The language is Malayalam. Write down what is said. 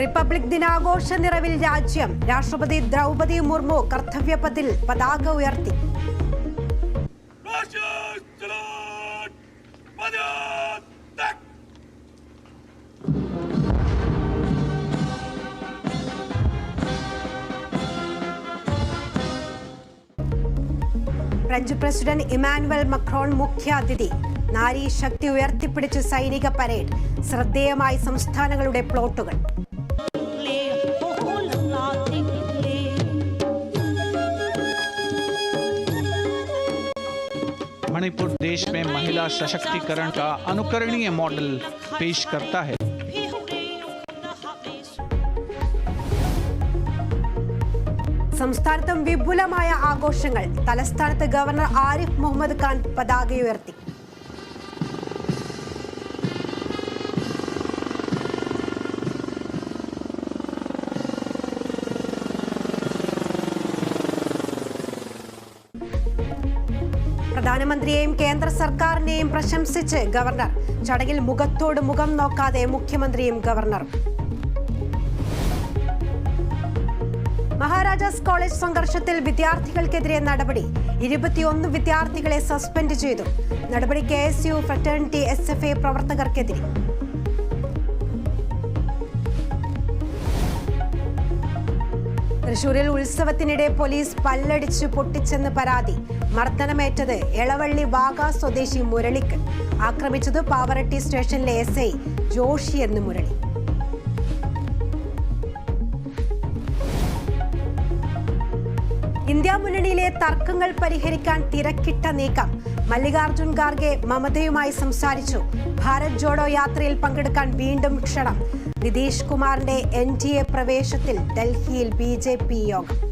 റിപ്പബ്ലിക് ദിനാഘോഷ നിറവിൽ രാജ്യം. രാഷ്ട്രപതി ദ്രൗപദി മുർമു കർത്തവ്യപഥിൽ പതാക ഉയർത്തി. ഫ്രഞ്ച് പ്രസിഡന്റ് ഇമാനുവൽ മക്രോൺ മുഖ്യാതിഥി. നാരി ശക്തി ഉയർത്തിപ്പിടിച്ച് സൈനിക പരേഡ്. ശ്രദ്ധേയമായി സംസ്ഥാനങ്ങളുടെ പ്ലോട്ടുകൾ. मणिपुर देश में महिला सशक्तिकरण का अनुकरणीय मॉडल पेश करता है. സംസ്ഥാനത്തും വിപുലമായ ആഘോഷങ്ങൾ. തലസ്ഥാനത്ത് ഗവർണർ ആരിഫ് മുഹമ്മദ് ഖാൻ പതാക ഉയർത്തി. പ്രധാനമന്ത്രിയെയും കേന്ദ്ര സർക്കാരിനെയും പ്രശംസിച്ച് ഗവർണർ. ചടങ്ങിൽ മുഖത്തോട് മുഖം നോക്കാതെ മുഖ്യമന്ത്രിയും ഗവർണറും. മഹാരാജാസ് കോളേജ് സംഘർഷത്തിൽ വിദ്യാർത്ഥികൾക്കെതിരെ നടപടി. 21 വിദ്യാർത്ഥികളെ സസ്പെൻഡ് ചെയ്തു. നടപടി KSU, ഫ്രറ്റേണിറ്റി, SFA പ്രവർത്തകർക്കെതിരെ. തൃശൂരിൽ ഉത്സവത്തിനിടെ പോലീസ് പല്ലടിച്ച് പൊട്ടിച്ചെന്ന് പരാതി. മർദ്ദനമേറ്റത് എളവള്ളി വാഗ സ്വദേശി മുരളിക്ക്. ആക്രമിച്ചത് പാവറട്ടി സ്റ്റേഷനിലെ SI ജോഷി എന്ന് മുരളി. ഇന്ത്യ മുന്നണിയിലെ തർക്കങ്ങൾ പരിഹരിക്കാൻ തിരക്കിട്ട നീക്കം. മല്ലികാർജുൻ ഖാർഗെ മമതയുമായി സംസാരിച്ചു. ഭാരത് ജോഡോ യാത്രയിൽ പങ്കെടുക്കാൻ വീണ്ടും ക്ഷണം. നിതീഷ് കുമാറിന്റെ NDA പ്രവേശത്തിൽ ഡൽഹിയിൽ BJP യോഗം.